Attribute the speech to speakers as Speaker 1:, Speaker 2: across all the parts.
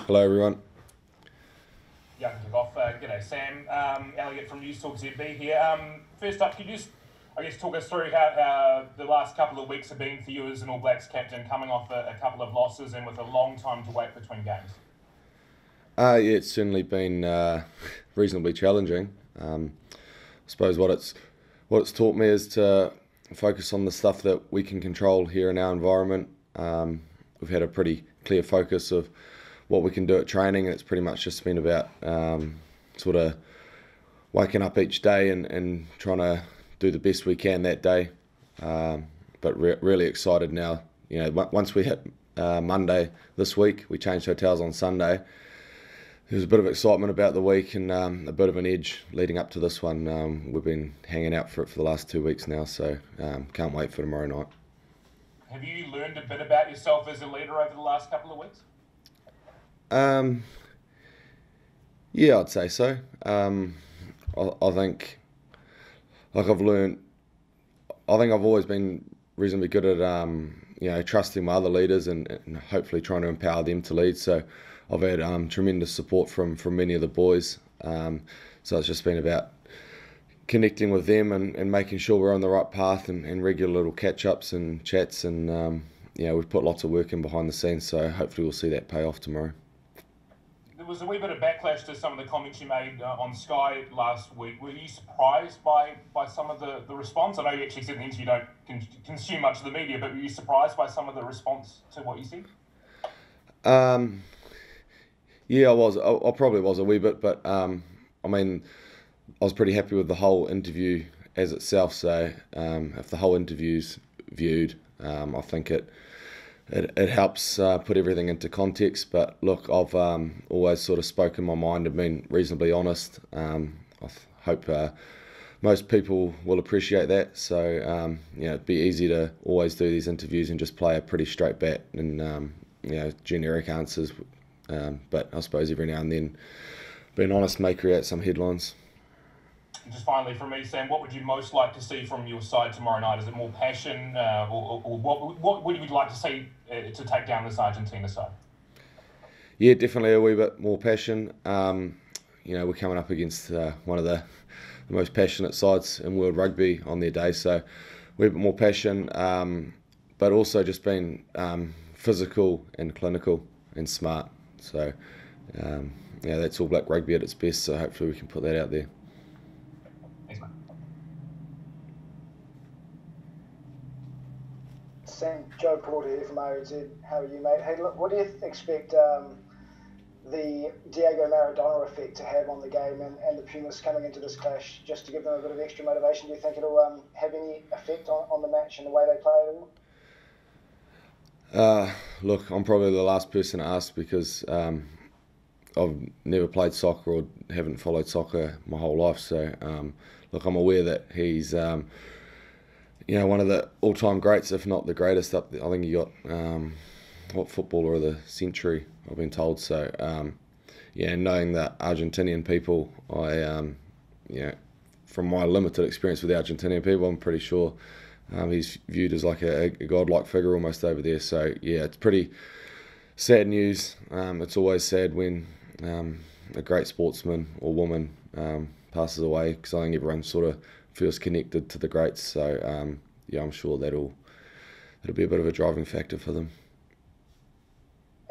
Speaker 1: Hello, everyone.
Speaker 2: Yeah, I can kick off. G'day, Sam. Elliot from News Talk ZB here. First up, could you just, talk us through how the last couple of weeks have been for you as an All Blacks captain, coming off a couple of losses and with a long time to wait between games?
Speaker 1: Yeah, it's certainly been reasonably challenging. I suppose what it's taught me is to focus on the stuff that we can control here in our environment. We've had a pretty clear focus of what we can do at training, and it's pretty much just been about sort of waking up each day and trying to do the best we can that day. But really excited now. You know, once we hit Monday this week, we changed hotels on Sunday. There was a bit of excitement about the week and a bit of an edge leading up to this one. We've been hanging out for it for the last 2 weeks now, so can't wait for tomorrow night.
Speaker 2: Have you learned a bit about yourself as a leader over the last couple of weeks?
Speaker 1: Yeah, I'd say so. I think, like I've learned, I think I've always been reasonably good at trusting my other leaders and hopefully trying to empower them to lead. So I've had tremendous support from many of the boys. So it's just been about connecting with them and making sure we're on the right path and regular little catch-ups and chats. And we've put lots of work in behind the scenes, so hopefully we'll see that pay off tomorrow.
Speaker 2: There was a wee bit of backlash to some of the comments you made on Sky last week. Were you surprised by some of the response? I know you actually said in the interview you don't consume much of the media, but were you surprised by some of the response to what you said?
Speaker 1: Yeah, I was. I probably was a wee bit, but I was pretty happy with the whole interview as itself. So if the whole interview's viewed, I think it helps put everything into context. But look, I've always sort of spoken my mind and been reasonably honest. I hope most people will appreciate that. So it'd be easy to always do these interviews and just play a pretty straight bat and generic answers. But I suppose every now and then being honest may create some headlines.
Speaker 2: And just finally from me, Sam, what would you most like to see from your side tomorrow night? Is it more passion, or what would you like to see to take down this Argentina side?
Speaker 1: Yeah, definitely a wee bit more passion. We're coming up against one of the most passionate sides in world rugby on their day, so a wee bit more passion, but also just being physical and clinical and smart. So, that's All Black rugby at its best, so hopefully we can put that out there.
Speaker 2: Thanks, mate.
Speaker 3: Sam, Joe Porter here from RNZ. How are you, mate? Hey, look, what do you expect the Diego Maradona effect to have on the game and the Pumas coming into this clash, just to give them a bit of extra motivation? Do you think it'll have any effect on the match and the way they play at all?
Speaker 1: Look, I'm probably the last person to ask because I've never played soccer or haven't followed soccer my whole life. So, look, I'm aware that he's, one of the all-time greats, if not the greatest. Up there. I think he got footballer of the century, I've been told. So, knowing that Argentinian people, from my limited experience with the Argentinian people, I'm pretty sure he's viewed as like a godlike figure almost over there. So it's pretty sad news. It's always sad when a great sportsman or woman passes away, because I think everyone sort of feels connected to the greats. So I'm sure that'll be a bit of a driving factor for them.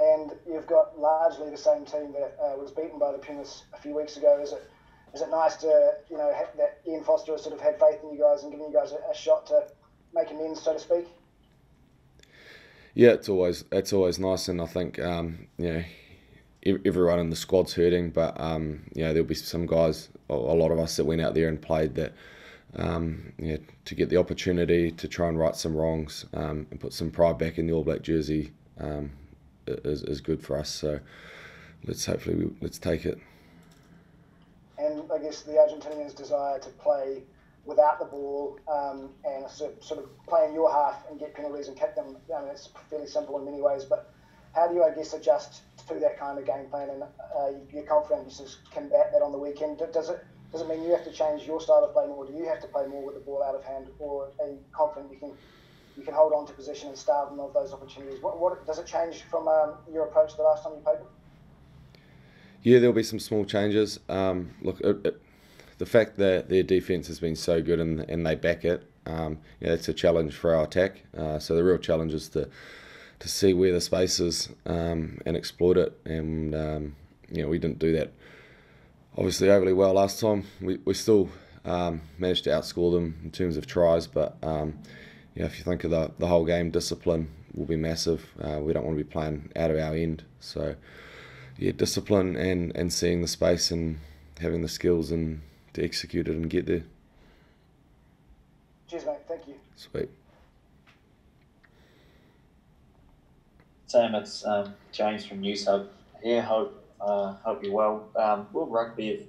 Speaker 3: And you've got largely the same team that was beaten by the Pumas a few weeks ago. Is it nice to have that Ian Foster has sort of had faith in you guys and given you guys a shot to make amends, so to speak?
Speaker 1: Yeah, it's always nice, and I think everyone in the squad's hurting, but there'll be some guys, a lot of us that went out there and played that to get the opportunity to try and right some wrongs and put some pride back in the All Black jersey is good for us. So let's take it.
Speaker 3: And I guess the Argentinians' desire to play without the ball and sort of play in your half and get penalties and kick them. It's fairly simple in many ways, but how do you, adjust to that kind of game plan, and you're confident you just combat that on the weekend? Does it mean you have to change your style of play more? Do you have to play more with the ball out of hand, or are you confident you can hold on to position and starve them of those opportunities? What does it change from your approach the last time you played them?
Speaker 1: Yeah, there'll be some small changes. Look, the fact that their defence has been so good and they back it, it's a challenge for our attack. So the real challenge is to see where the space is and exploit it. And we didn't do that obviously overly well last time. We still managed to outscore them in terms of tries, but if you think of the whole game, discipline will be massive. We don't want to be playing out of our end. So yeah, discipline and seeing the space and having the skills and to execute it and get there.
Speaker 3: Cheers, mate. Thank you.
Speaker 1: Sweet.
Speaker 4: Sam, it's James from News Hub here. Hope you're well. Will Rugby have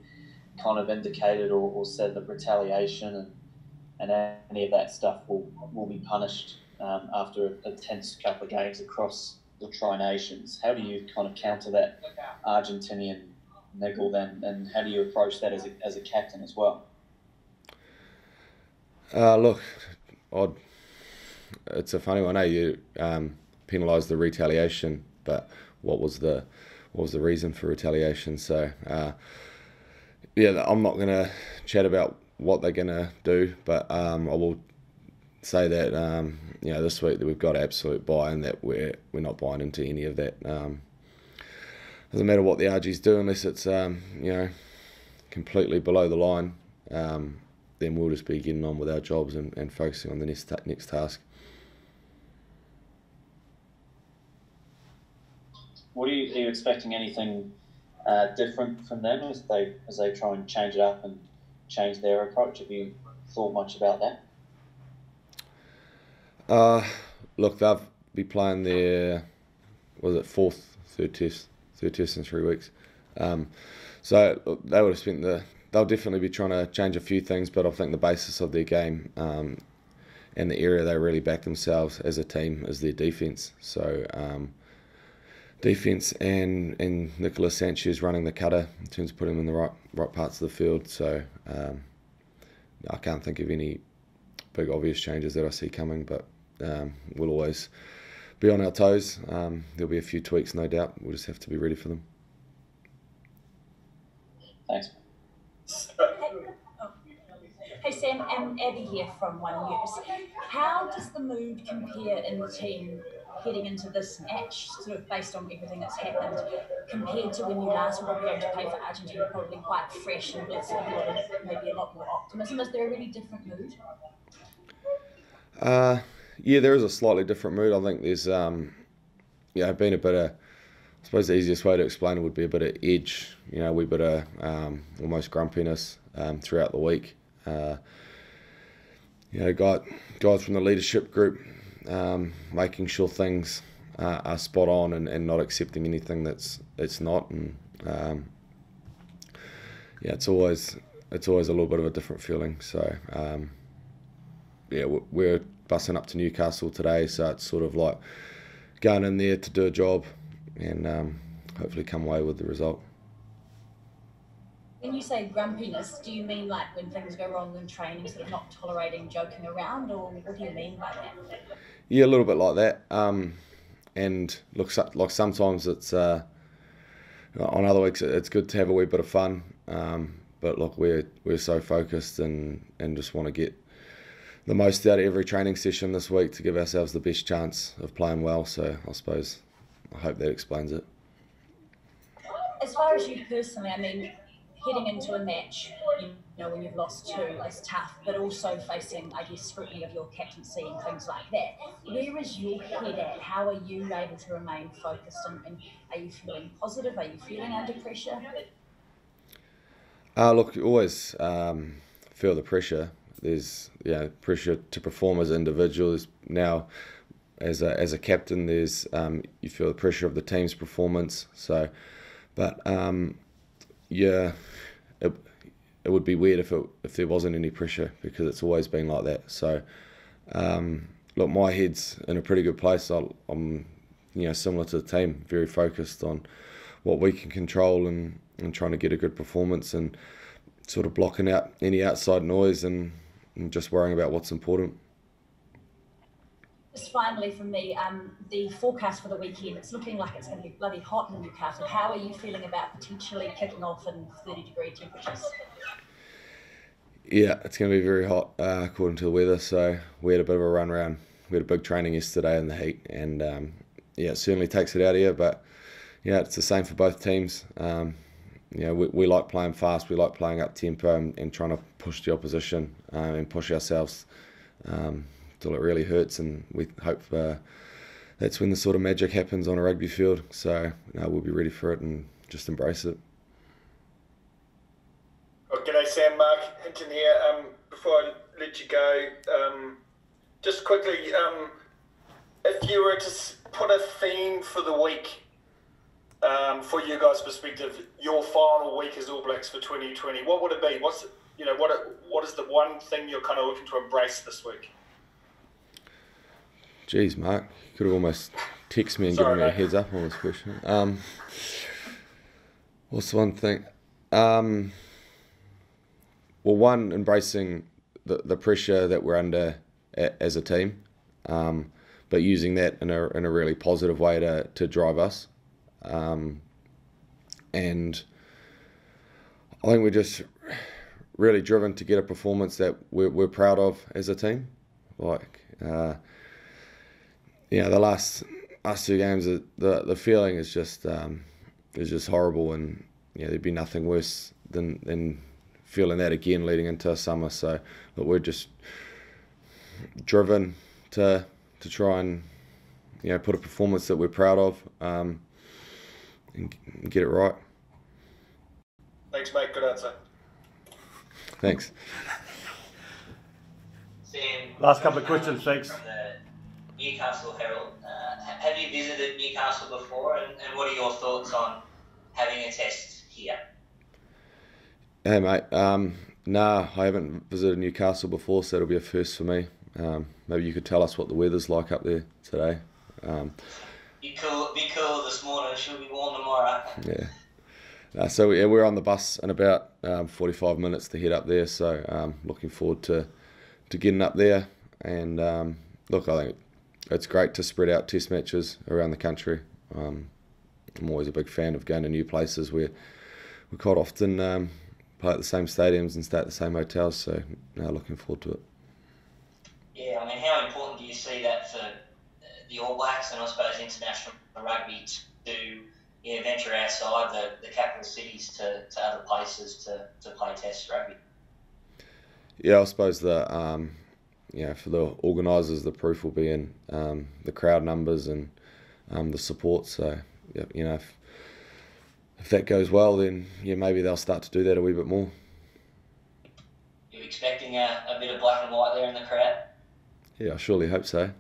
Speaker 4: kind of indicated or said that retaliation and any of that stuff will be punished after a tense couple of games across the Tri-Nations? How do you kind of counter that Argentinian niggle then, and how do you approach that as a captain as well?
Speaker 1: Look, it's a funny one. You penalised the retaliation, but what was the reason for retaliation? So I'm not going to chat about what they're going to do, but I will say that this week that we've got absolute buy-in that we're not buying into any of that. Doesn't matter what the RGs do unless it's completely below the line. Then we'll just be getting on with our jobs and focusing on the next task.
Speaker 4: Are you expecting anything different from them as they try and change it up and change their approach? Have you thought much about that?
Speaker 1: Look, they'll be playing their third test in 3 weeks. So they would have spent they'll definitely be trying to change a few things, but I think the basis of their game and the area they really back themselves as a team is their defence. So defence and Nicolas Sanchez running the cutter in terms of putting him in the right parts of the field. So I can't think of any big obvious changes that I see coming, but we'll always be on our toes. There'll be a few tweaks, no doubt. We'll just have to be ready for them.
Speaker 4: Thanks.
Speaker 5: Hey Sam, Abby here from One News. How does the mood compare in the team heading into this match, sort of based on everything that's happened, compared to when you last were going to play for Argentina, probably quite fresh and with maybe a lot more optimism? Is there a really different mood?
Speaker 1: Yeah, there is a slightly different mood. I think there's been a bit of, I suppose the easiest way to explain it would be a bit of edge, a bit of almost grumpiness throughout the week. Got guys from the leadership group making sure things are spot on and not accepting anything that's not. And it's always a little bit of a different feeling. So we're bussing up to Newcastle today, so it's sort of like going in there to do a job and hopefully come away with the result.
Speaker 5: When you say grumpiness, do you mean like when things go wrong in training, sort of not tolerating joking around, or what do you mean by that?
Speaker 1: Yeah, a little bit like that. And look, like sometimes it's on other weeks it's good to have a wee bit of fun. But look, we're so focused and just want to get the most out of every training session this week to give ourselves the best chance of playing well. So I hope that explains it.
Speaker 5: As far as you personally, I mean, heading into a match, when you've lost two, is tough, but also facing, I guess, scrutiny of your captaincy and things like that. Where is your head at? How are you able to remain focused, and are you feeling positive? Are you feeling under pressure?
Speaker 1: Look, you always feel the pressure. There's pressure to perform as individuals. Now, as a captain, there's you feel the pressure of the team's performance. So, but it would be weird if there wasn't any pressure, because it's always been like that. So, look, my head's in a pretty good place. I'm similar to the team, very focused on what we can control and trying to get a good performance and sort of blocking out any outside noise and just worrying about what's important.
Speaker 5: Just finally from me, the forecast for the weekend, it's looking like it's going to be bloody hot in Newcastle. How are you feeling about potentially kicking off in 30-degree temperatures?
Speaker 1: Yeah, it's going to be very hot according to the weather. So we had a bit of a run around. We had a big training yesterday in the heat, and yeah, it certainly takes it out of you. But yeah, it's the same for both teams. We like playing fast. We like playing up tempo and trying to push the opposition and push ourselves till it really hurts. And we hope that's when the sort of magic happens on a rugby field. So we'll be ready for it and just embrace it.
Speaker 6: Oh, g'day Sam, Mark Hinton here. Before I let you go, just quickly, if you were to put a theme for the week, for you guys' perspective, your final week as All Blacks for 2020, what would it be? What is the one thing you're kind of looking to embrace this week?
Speaker 1: Jeez, Mark, you could have almost texted me and given me a heads up on this question. What's the one thing? Well, one, embracing the pressure that we're under as a team, but using that in a really positive way to drive us. And I think we're just really driven to get a performance that we're proud of as a team. The last two games, the feeling is just horrible, and there'd be nothing worse than feeling that again leading into summer. So, but we're just driven to try and put a performance that we're proud of and get it right.
Speaker 6: Thanks, mate. Good answer.
Speaker 1: Thanks.
Speaker 7: Sam,
Speaker 8: last couple of questions, thanks.
Speaker 7: From the Newcastle Herald. Have you visited Newcastle before, and what are your thoughts on having a test here?
Speaker 1: Hey mate, I haven't visited Newcastle before, so it'll be a first for me. Maybe you could tell us what the weather's like up there today.
Speaker 7: Be cool this morning, it should be warm tomorrow.
Speaker 1: Yeah. So we're on the bus in about 45 minutes to head up there, so looking forward to getting up there. And look, I think it's great to spread out test matches around the country. I'm always a big fan of going to new places where we quite often play at the same stadiums and stay at the same hotels, so looking forward to it.
Speaker 7: Yeah, I mean, how important do you see that for the All Blacks and I suppose international rugby to venture outside the capital cities to other places to play test rugby?
Speaker 1: Yeah, I suppose that for the organisers, the proof will be in the crowd numbers and the support. So if that goes well, then maybe they'll start to do that a wee bit more.
Speaker 7: You expecting a bit of black and white there in the crowd?
Speaker 1: Yeah, I surely hope so.